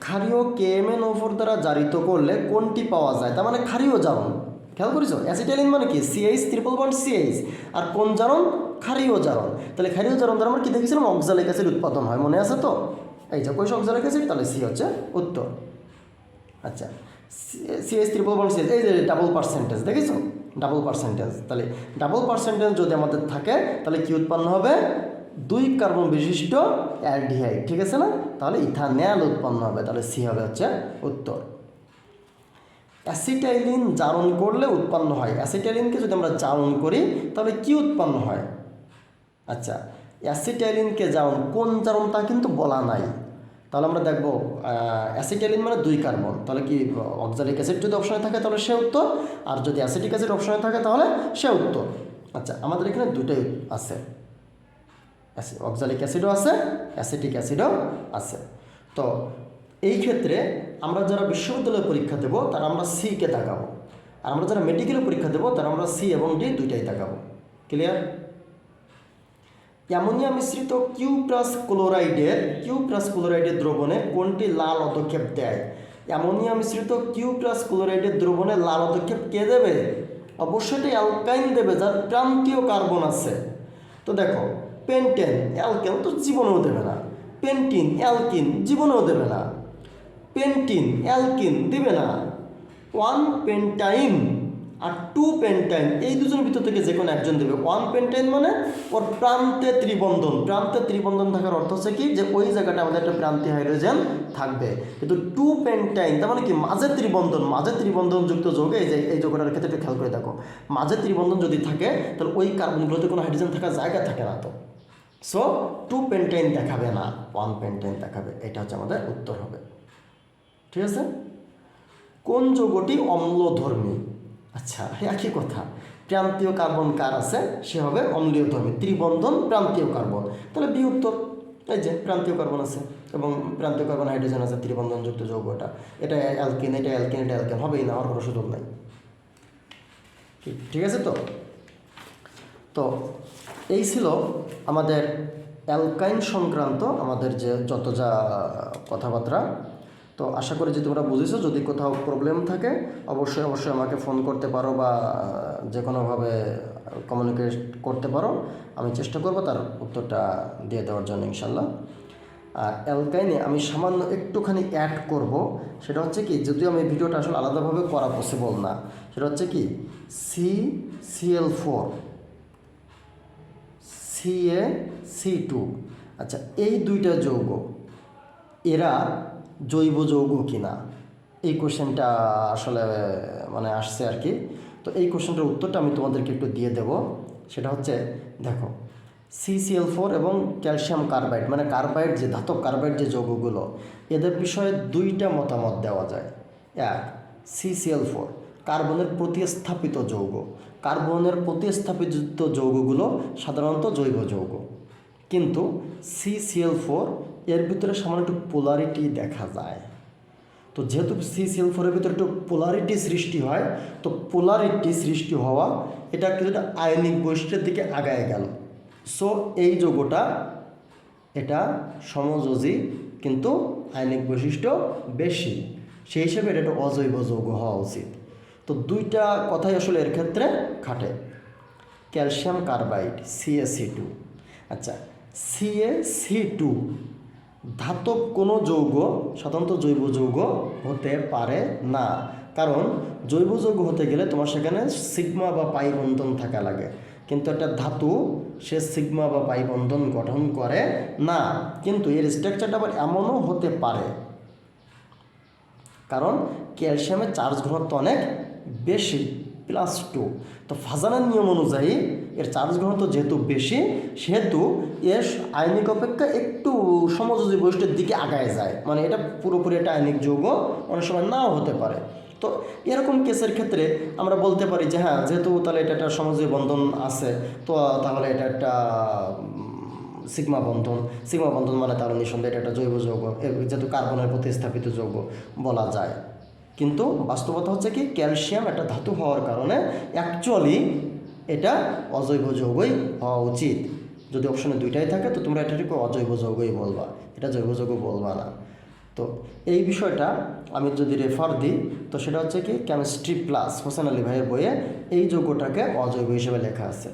ক্ষারীয় KMnO4 দ্বারা জারিত করলে কোনটি পাওয়া যায়? তার মানে ক্ষারীয় জারণ। খেয়াল করেছো? অ্যাসিটাইলিন মানে কি? CH ট্রিপল বন্ড CH, আর কোন জারণ? ক্ষারীয় জারণ। তাহলে ক্ষারীয় জারণ দ্বারা আমরা কি দেখেছিলাম? অক্সালিক অ্যাসিড উৎপাদন হয়, মনে আছে তো? এই যে কইস অক্সালিক অ্যাসিড, তাহলে সি হচ্ছে উত্তর। আচ্ছা, CH ট্রিপল বন্ড CH, এই যে ডাবল পার্সেন্টেজ দেখেছো? Double percentage. তাহলে ডাবল পার্সেন্টেজ যদি আমাদের থাকে তাহলে কি উৎপন্ন হবে? 2 কার্বন বিশিষ্ট অ্যালডিহাইড। ঠিক আছে না? তাহলে ইথানল উৎপন্ন হবে। তাহলে সি হবে হচ্ছে উত্তর। অ্যাসিটাইলিন জারণ করলে উৎপন্ন হয়। অ্যাসিটাইলিনকে যদি আমরা জারণ করি তাহলে কি উৎপন্ন হয়? আচ্ছা, অ্যাসিটাইলিনকে জারণ, কোন জারণ তা কিন্তু বলা নাই। তাহলে আমরা দেখব অ্যাসিটাইলিন মানে 2 কার্বন, তাহলে কি অক্সালিক অ্যাসিড যদি অপশনে থাকে তাহলে সে উত্তর, আর যদি অ্যাসিটিক অ্যাসিড অপশনে থাকে তাহলে সে উত্তর। আচ্ছা, আমাদের এখানে দুটোই আছে, অক্সালিক অ্যাসিডও আছে, অ্যাসিটিক অ্যাসিডও আছে। তো এই ক্ষেত্রে আমরা যারা বিশ্ববিদ্যালয়ে পরীক্ষা দেবো তারা আমরা সিকে তাকাবো, আর আমরা যারা মেডিকেলে পরীক্ষা দেবো তারা আমরা সি এবং ডি দুইটাই তাকাবো। ক্লিয়ার? অ্যামোনিয়া মিশ্রিত Q+ ক্লোরাইডের দ্রবণে কোনটি লাল অধক্ষেপ দেয়? অ্যামোনিয়া মিশ্রিত Q+ ক্লোরাইডের দ্রবণে লাল অধক্ষেপ কে দেবে? অবশ্যই এটা অ্যালকাইন দেবে যার প্রান্তীয় কার্বন আছে। তো দেখো পেন্টেন অ্যালকেন তো জীবনেও দেবে না, পেন্টিন অ্যালকিন জীবনেও দেবে না, পেন্টিন অ্যালকিন দিবে না, 1 পেন্টাইন আর 2 পেন্টাইন এই দুজনের ভিতর থেকে যে কোনো একজন দেবে। 1 পেন্টাইন মানে ওর প্রান্তে ত্রিবন্ধন, প্রান্তে ত্রিবন্ধন থাকার অর্থ হচ্ছে কি যে ওই জায়গাটা আমাদের একটা প্রান্তে হাইড্রোজেন থাকবে। কিন্তু 2 পেন্টাইন তার মানে কি মাঝে ত্রিবন্ধন, মাঝে ত্রিবন্ধন যুক্ত যৌগ, এই যে এই যৌগটার ক্ষেত্রে একটু খেয়াল করে দেখো, মাঝে ত্রিবন্ধন যদি থাকে তাহলে ওই কার্বনগুলোতে কোনো হাইড্রোজেন থাকার জায়গা থাকে না। তো সো 2 পেন্টাইন দেখাবে না, 1 পেন্টাইন দেখাবে। এটা হচ্ছে আমাদের উত্তর হবে। ঠিক আছে। কোন যৌগটি অম্লধর্মী? আচ্ছা একই কথা, প্রান্তীয় কার্বন কার আছে সে হবে অম্লীয়ধর্মী, ত্রিবন্ধন প্রান্তীয় কার্বন, তাহলে বি উত্তর। এই যে প্রান্তীয় কার্বন আছে এবং প্রান্তীয় কার্বন হাইড্রোজেন আছে, ত্রিবন্ধনযুক্ত যৌগটা, এটা অ্যালকিন, এটা অ্যালকিন, এটা অ্যালকিন হবেই না, আর কোনো সুযোগ নাই। ঠিক আছে। তো তো এই ছিল আমাদের অ্যালকাইন সংক্রান্ত আমাদের যে যত যা কথাবার্তা। তো আশা করি যে তোমরা বুঝেছো। যদি কোথাও প্রবলেম থাকে অবশ্যই অবশ্যই আমাকে ফোন করতে পারো বা যে কোনোভাবে কমিউনিকেট করতে পারো, আমি চেষ্টা করব তার উত্তরটা দিয়ে দেওয়ার জন্য ইনশাল্লাহ। আর অ্যালকাইনে আমি সামান্য একটুখানি অ্যাড করব, সেটা হচ্ছে কি, যদিও আমি ভিডিওটা আসলে আলাদাভাবে করা পসিবল না, সেটা হচ্ছে কি CCl4 CaC2। আচ্ছা এই দুইটা যৌগ এরা জৈব যৌগ কিনা, এই কোশ্চেনটা আসলে মানে আসছে আর কি। তো এই কোশ্চেনটার উত্তরটা আমি তোমাদেরকে একটু দিয়ে দেব। সেটা হচ্ছে দেখো CCl4 এবং ক্যালসিয়াম কার্বাইড, মানে কার্বাইড যে ধাতব কার্বাইড যে যৌগগুলো, এদের বিষয়ে দুইটা মতামত দেওয়া যায়। এক, CCl4 কার্বনের প্রতিস্থাপিত যৌগ, কার্বনের প্রতিস্থাপিত যৌগগুলো সাধারণত জৈব যৌগ, কিন্তু CCl4 এর ভিতরে সামান্য একটু পোলারিটি দেখা যায়। তো যেহেতু CCl4 এর ভিতরে একটু পোলারিটি সৃষ্টি হয়, তো পোলারিটি সৃষ্টি হওয়া এটা কিছুটা আয়নিক বৈশিষ্ট্যের দিকে আগায় গেল। সো এই যৌগটা এটা সমযোজী কিন্তু আয়নিক বৈশিষ্ট্য বেশি, সেই হিসেবে এটা একটা অজৈব যৌগ হওয়া উচিত। তো দুইটা কথাই আসলে এর ক্ষেত্রে খাটে। ক্যালসিয়াম কার্বাইড CaC2, আচ্ছা CaC2 ধাতব কোনো যৌগ সাধারণত জৈব যৌগ হতে পারে না, কারণ জৈব যৌগ হতে গেলে তোমার সেখানে সিগমা বা পাই বন্ধন থাকা লাগে, কিন্তু একটা ধাতু সে সিগমা বা পাই বন্ধন গঠন করে না। কিন্তু এর স্ট্রাকচারটা আবার এমনও হতে পারে, কারণ ক্যালসিয়ামের চার্জ ঘনত্ব অনেক বেশি, +2। তো ফাজানের নিয়ম অনুযায়ী এর চার্জ ঘনত্ব যেহেতু বেশি, সেহেতু এর আয়নিক অপেক্ষা একটু সমযোজী বৈশিষ্ট্যের দিকে আগায় যায়, মানে এটা পুরোপুরি একটা আয়নিক যৌগ অনেক সময় নাও হতে পারে। তো এরকম কেসের ক্ষেত্রে আমরা বলতে পারি যে হ্যাঁ, যেহেতু তাহলে এটা একটা সমযোজী বন্ধন আছে, তো তাহলে এটা একটা সিগমা বন্ধন মানে তাহলে নিঃসন্দেহে এটা একটা জৈব যৌগ, যেহেতু কার্বনের প্রতিস্থাপিত যৌগ বলা যায়। কিন্তু বাস্তবতা হচ্ছে কি, ক্যালসিয়াম একটা ধাতু হওয়ার কারণে অ্যাকচুয়ালি এটা অজৈব যৌগই হওয়া উচিত। যদি অপশনে দুইটাই থাকে তো তোমরা এটাকে অজৈব যৌগই বলবা, এটা জৈব যৌগ বলবা না। তো এই বিষয়টা আমি যদি রেফার দিই তো সেটা হচ্ছে কি, কেমিস্ট্রি প্লাস হোসেন আলী ভাইয়ের বইয়ে এই যৌগটাকে অজৈব হিসেবে লেখা আছে।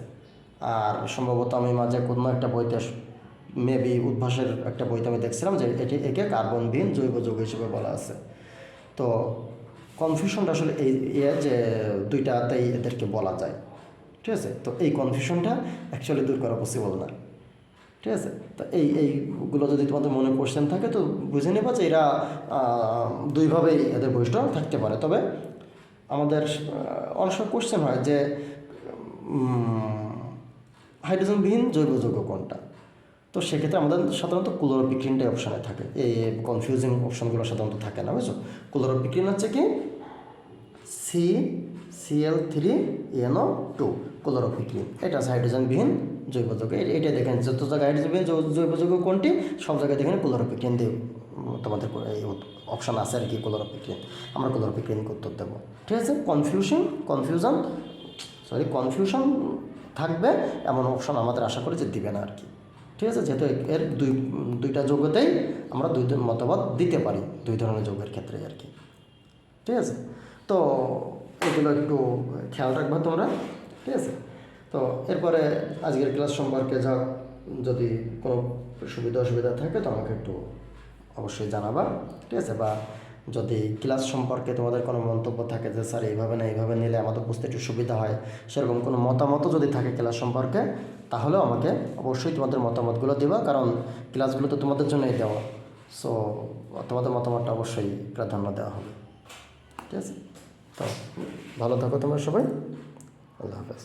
আর সম্ভবত আমি মাঝে কোনো একটা বইতে, মেবি উদ্ভাসের একটা বইতে আমি দেখছিলাম যে একে কার্বনবিহীন জৈব যৌগ হিসেবে বলা আছে। তো কনফিউশনটা আসলে এই যে দুইটাতেই এদেরকে বলা যায়। ঠিক আছে। তো এই কনফিউশনটা অ্যাকচুয়ালি দূর করা পসিবল না। ঠিক আছে। তো এইগুলো যদি তোমাদের মনে কোশ্চেন থাকে তো বুঝে নেবা যে এরা দুইভাবেই এদের বৈশিষ্ট্য থাকতে পারে। তবে আমাদের অনেক সময় কোশ্চেন হয় যে হাইড্রোজেনবিহীন জৈব যৌগ কোনটা, তো সেক্ষেত্রে আমাদের সাধারণত ক্লোরোপিক্রিনটাই অপশানে থাকে, এই কনফিউজিং অপশানগুলো সাধারণত থাকে না, বুঝছো। ক্লোরোপিক্রিন হচ্ছে কি CCl3NO2 ক্লোরোপিক্রিন, এটা আছে হাইড্রোজেনবিহীন জৈব যৌগ। এটা দেখেন যত জায়গায় হাইড্রোজেনবিহীন জৈব যৌগ কোনটি, সব জায়গায় দেখেন ক্লোরোপিক্রিন দিয়ে তোমাদের এই অপশান আছে আর কি, ক্লোরোপিক্রিন। আমরা ক্লোরোপিক্রিন উত্তর দেবো। ঠিক আছে। কনফিউশন থাকবে এমন অপশান আমাদের আশা করি যে দিবে না আর কি। ঠিক আছে। যেহেতু এর দুইটা যৌগতেই আমরা দুই মতবাদ দিতে পারি, দুই ধরনের যৌগের ক্ষেত্রে আর কি। ঠিক আছে। তো এগুলো একটু খেয়াল রাখবা তোমরা। ঠিক আছে। তো এরপরে আজকের ক্লাস সম্পর্কে যদি কোনো অসুবিধা থাকে তো আমাকে একটু অবশ্যই জানাবা, ঠিক আছে? বা যদি ক্লাস সম্পর্কে তোমাদের কোনো মন্তব্য থাকে যে স্যার এইভাবে না এইভাবে নিলে আমাদের বুঝতে একটু সুবিধা হয়, সেরকম কোনো মতামতও যদি থাকে ক্লাস সম্পর্কে, তাহলেও আমাকে অবশ্যই তোমাদের মতামতগুলো দিবা, কারণ ক্লাসগুলো তো তোমাদের জন্যই দেওয়া। সো তোমাদের মতামতটা অবশ্যই প্রাধান্য দেওয়া হবে, ঠিক আছে? তো ভালো থাকো তোমরা সবাই, আল্লাহ হাফেজ।